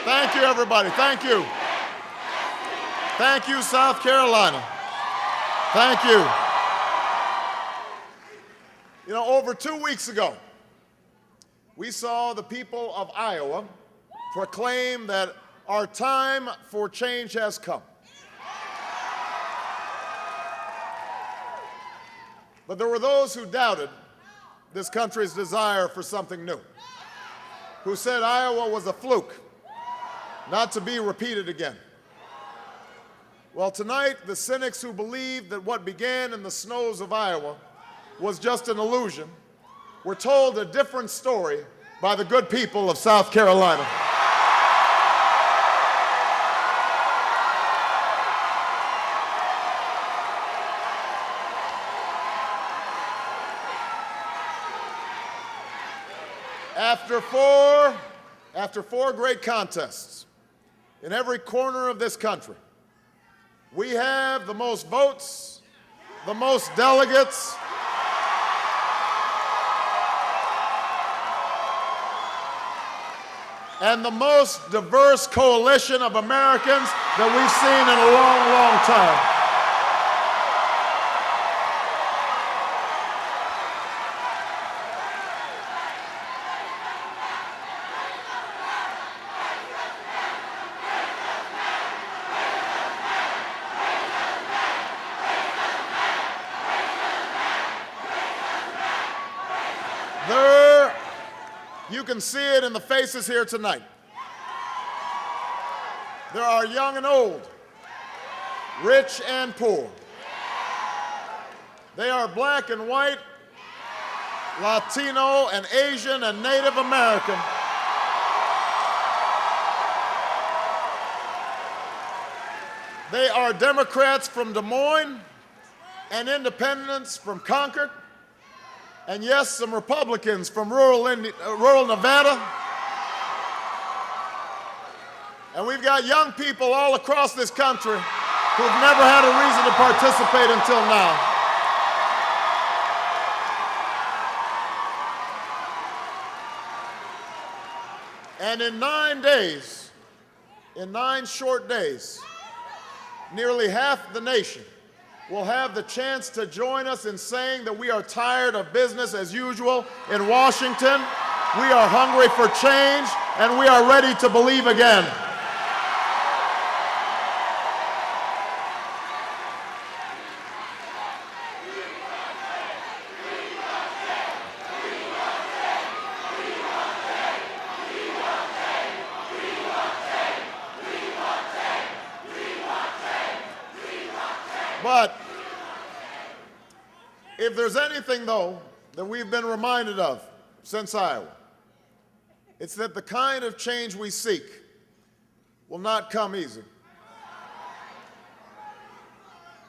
Thank you, everybody. Thank you. Thank you, South Carolina. Thank you. You know, over 2 weeks ago, we saw the people of Iowa proclaim that our time for change has come. But there were those who doubted this country's desire for something new, who said Iowa was a fluke, not to be repeated again. Well, tonight, the cynics who believed that what began in the snows of Iowa was just an illusion were told a different story by the good people of South Carolina. After four great contests in every corner of this country, we have the most votes, the most delegates, and the most diverse coalition of Americans that we've seen in a long, long time. You can see it in the faces here tonight. There are young and old, rich and poor. They are black and white, Latino and Asian and Native American. They are Democrats from Des Moines and independents from Concord. And yes, some Republicans from rural Nevada. And we've got young people all across this country who've never had a reason to participate until now. And in 9 days, in 9 short days, nearly half the nation will have the chance to join us in saying that we are tired of business as usual in Washington. We are hungry for change, and we are ready to believe again. But if there's anything, though, that we've been reminded of since Iowa, it's that the kind of change we seek will not come easy.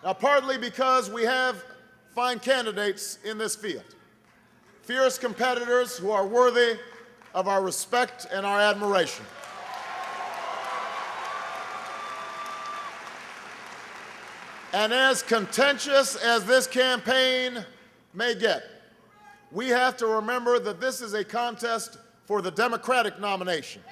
Now, partly because we have fine candidates in this field, fierce competitors who are worthy of our respect and our admiration. And as contentious as this campaign may get, we have to remember that this is a contest for the Democratic nomination,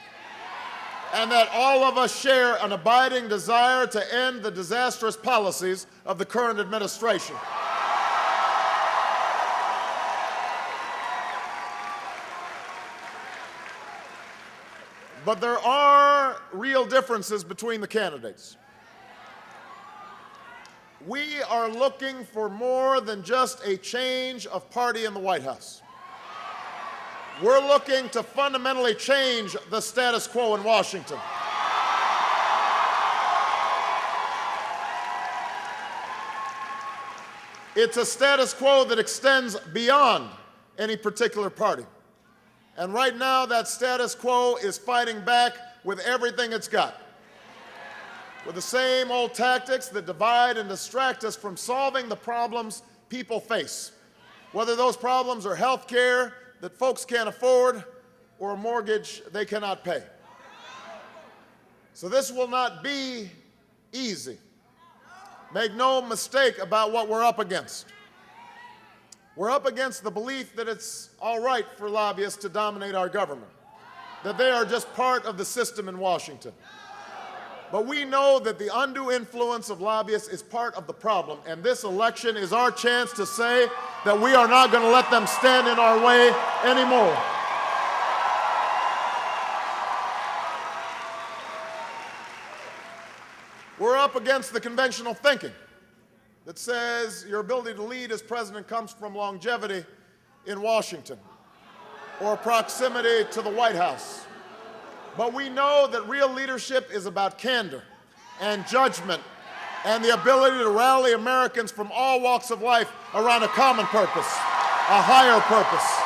and that all of us share an abiding desire to end the disastrous policies of the current administration. But there are real differences between the candidates. We are looking for more than just a change of party in the White House. We're looking to fundamentally change the status quo in Washington. It's a status quo that extends beyond any particular party. And right now, that status quo is fighting back with everything it's got, with the same old tactics that divide and distract us from solving the problems people face, whether those problems are health care that folks can't afford or a mortgage they cannot pay. So this will not be easy. Make no mistake about what we're up against. We're up against the belief that it's all right for lobbyists to dominate our government. that they are just part of the system in Washington. But we know that the undue influence of lobbyists is part of the problem, and this election is our chance to say that we are not going to let them stand in our way anymore. We're up against the conventional thinking that says your ability to lead as president comes from longevity in Washington or proximity to the White House. But we know that real leadership is about candor and judgment and the ability to rally Americans from all walks of life around a common purpose, a higher purpose.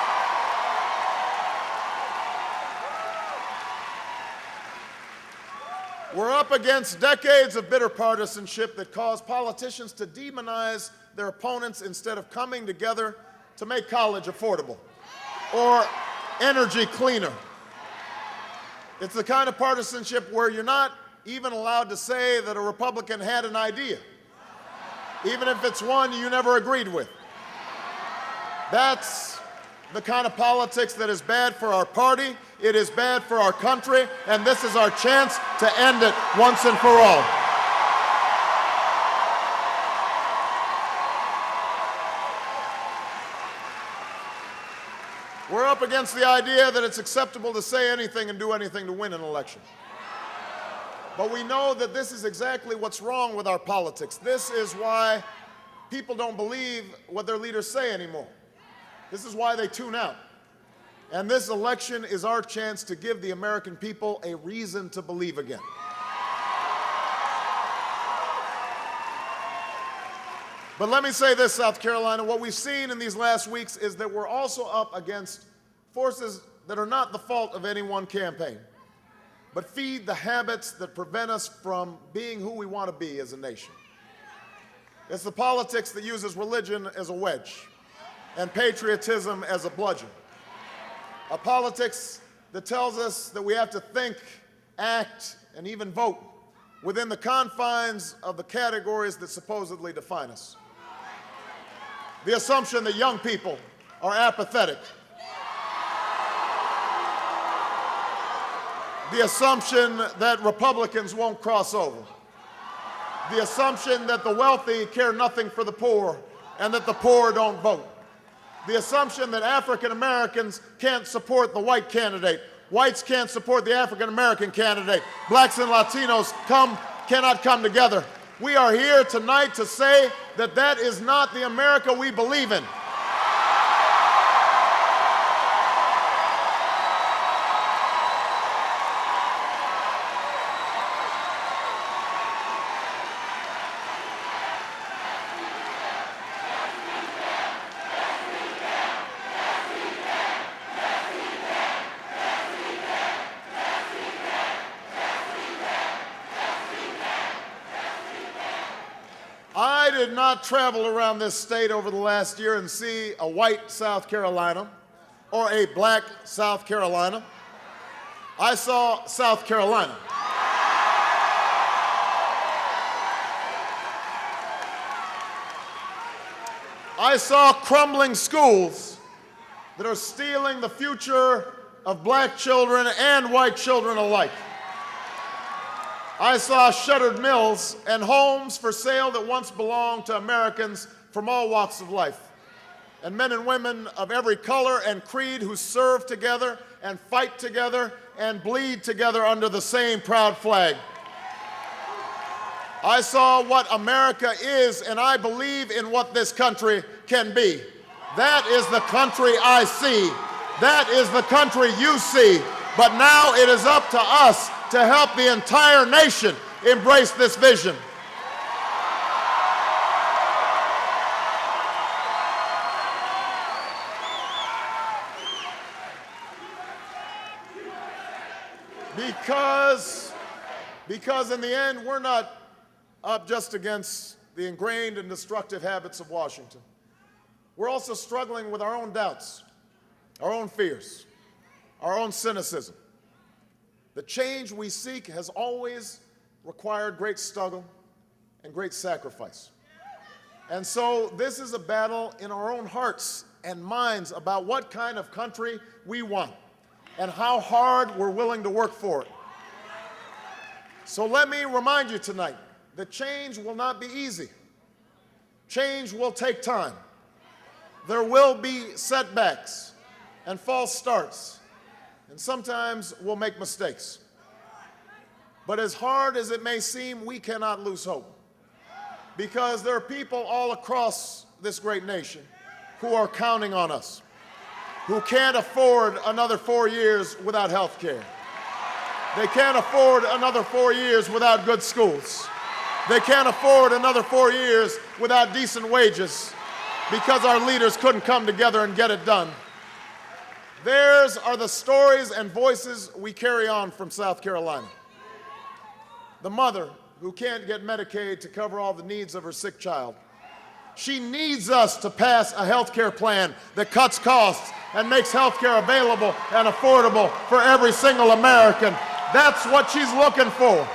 We're up against decades of bitter partisanship that cause politicians to demonize their opponents instead of coming together to make college affordable or energy cleaner. It's the kind of partisanship where you're not even allowed to say that a Republican had an idea, even if it's one you never agreed with. That's the kind of politics that is bad for our party, it is bad for our country, and this is our chance to end it once and for all. We're up against the idea that it's acceptable to say anything and do anything to win an election. But we know that this is exactly what's wrong with our politics. This is why people don't believe what their leaders say anymore. This is why they tune out. And this election is our chance to give the American people a reason to believe again. But let me say this, South Carolina, what we've seen in these last weeks is that we're also up against forces that are not the fault of any one campaign, but feed the habits that prevent us from being who we want to be as a nation. It's the politics that uses religion as a wedge and patriotism as a bludgeon. A politics that tells us that we have to think, act, and even vote within the confines of the categories that supposedly define us. The assumption that young people are apathetic. The assumption that Republicans won't cross over. The assumption that the wealthy care nothing for the poor and that the poor don't vote. The assumption that African Americans can't support the white candidate. Whites can't support the African American candidate. Blacks and Latinos cannot come together. We are here tonight to say that that is not the America we believe in. I did not travel around this state over the last year and see a white South Carolina or a black South Carolina. I saw South Carolina. I saw crumbling schools that are stealing the future of black children and white children alike. I saw shuttered mills and homes for sale that once belonged to Americans from all walks of life, and men and women of every color and creed who serve together and fight together and bleed together under the same proud flag. I saw what America is, and I believe in what this country can be. That is the country I see. That is the country you see. But now it is up to us to help the entire nation embrace this vision. Because in the end, we're not up just against the ingrained and destructive habits of Washington. We're also struggling with our own doubts, our own fears, our own cynicism. The change we seek has always required great struggle and great sacrifice. And so this is a battle in our own hearts and minds about what kind of country we want. and how hard we're willing to work for it. So let me remind you tonight that change will not be easy. Change will take time. There will be setbacks and false starts, and sometimes we'll make mistakes. But as hard as it may seem, we cannot lose hope, because there are people all across this great nation who are counting on us, who can't afford another 4 years without health care. They can't afford another 4 years without good schools. They can't afford another 4 years without decent wages, because our leaders couldn't come together and get it done. Theirs are the stories and voices we carry on from South Carolina. The mother who can't get Medicaid to cover all the needs of her sick child. She needs us to pass a health care plan that cuts costs and makes health care available and affordable for every single American. That's what she's looking for.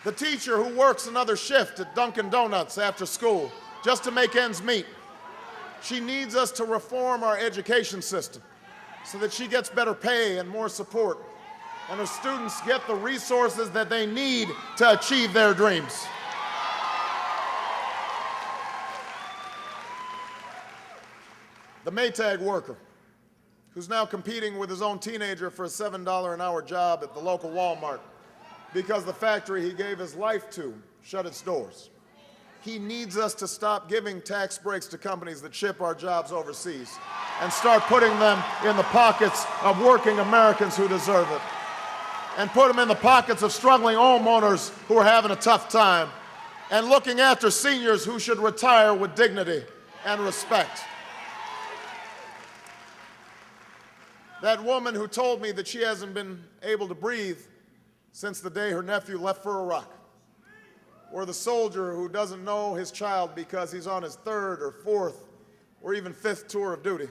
The teacher who works another shift at Dunkin' Donuts after school just to make ends meet. She needs us to reform our education system so that she gets better pay and more support, and her students get the resources that they need to achieve their dreams. The Maytag worker who's now competing with his own teenager for a $7 an hour job at the local Walmart because the factory he gave his life to shut its doors. He needs us to stop giving tax breaks to companies that ship our jobs overseas and start putting them in the pockets of working Americans who deserve it, and put them in the pockets of struggling homeowners who are having a tough time, and looking after seniors who should retire with dignity and respect. That woman who told me that she hasn't been able to breathe since the day her nephew left for Iraq. Or the soldier who doesn't know his child because he's on his third or fourth or even fifth tour of duty.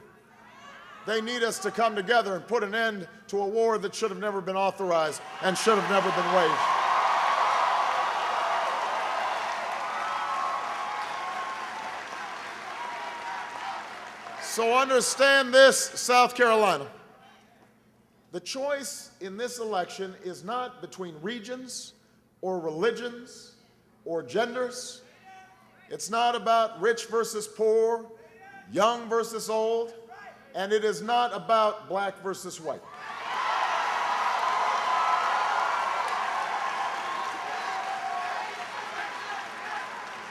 They need us to come together and put an end to a war that should have never been authorized and should have never been waged. So understand this, South Carolina. The choice in this election is not between regions or religions or genders. It's not about rich versus poor, young versus old, and it is not about black versus white.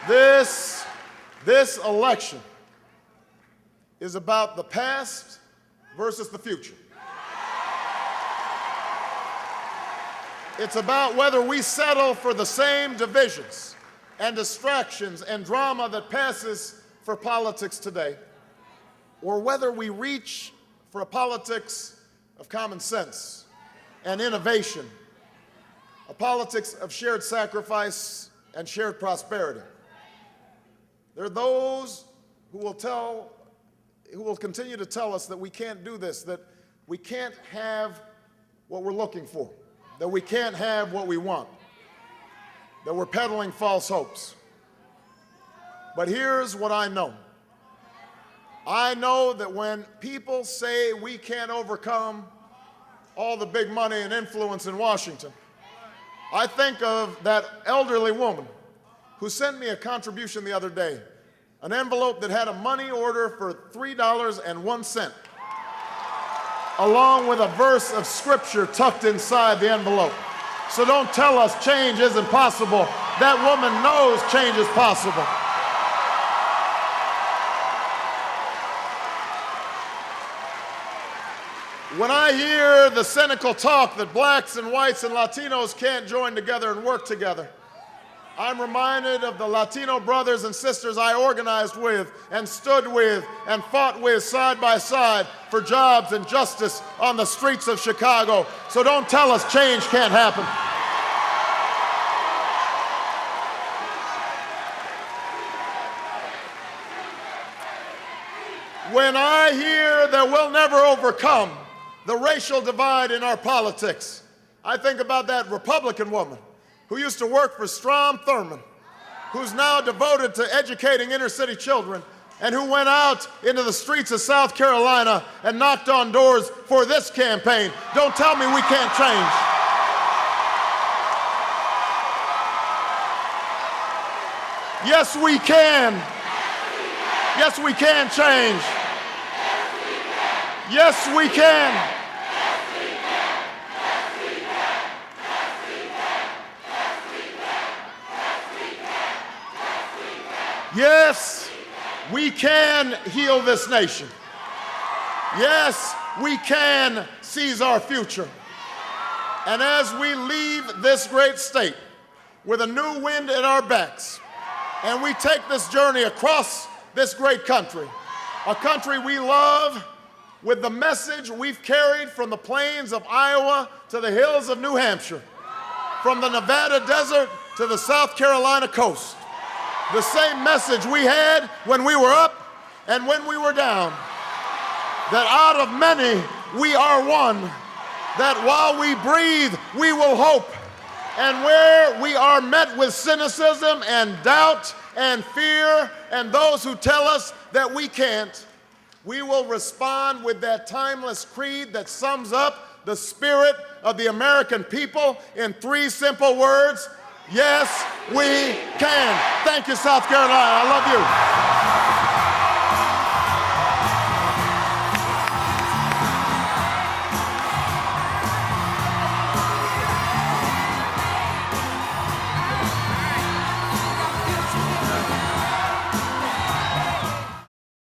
This election is about the past versus the future. It's about whether we settle for the same divisions and distractions and drama that passes for politics today, or whether we reach for a politics of common sense and innovation, a politics of shared sacrifice and shared prosperity. There are those who will continue to tell us that we can't do this, that we can't have what we're looking for, that we can't have what we want, that we're peddling false hopes. But here's what I know. I know that when people say we can't overcome all the big money and influence in Washington, I think of that elderly woman who sent me a contribution the other day, an envelope that had a money order for $3.01, along with a verse of scripture tucked inside the envelope. So don't tell us change isn't possible. That woman knows change is possible. When I hear the cynical talk that blacks and whites and Latinos can't join together and work together, I'm reminded of the Latino brothers and sisters I organized with and stood with and fought with side by side for jobs and justice on the streets of Chicago. So don't tell us change can't happen. When I hear that we'll never overcome the racial divide in our politics, I think about that Republican woman who used to work for Strom Thurmond, who's now devoted to educating inner city children and who went out into the streets of South Carolina and knocked on doors for this campaign. Don't tell me we can't change. Yes, we can. Yes, we can change. Yes, we can. Yes, we can heal this nation. Yes, we can seize our future. And as we leave this great state with a new wind at our backs, and we take this journey across this great country, a country we love, with the message we've carried from the plains of Iowa to the hills of New Hampshire, from the Nevada desert to the South Carolina coast. The same message we had when we were up and when we were down, that out of many we are one, that while we breathe we will hope, and where we are met with cynicism and doubt and fear and those who tell us that we can't, we will respond with that timeless creed that sums up the spirit of the American people in 3 simple words: yes, we can. Thank you, South Carolina. I love you.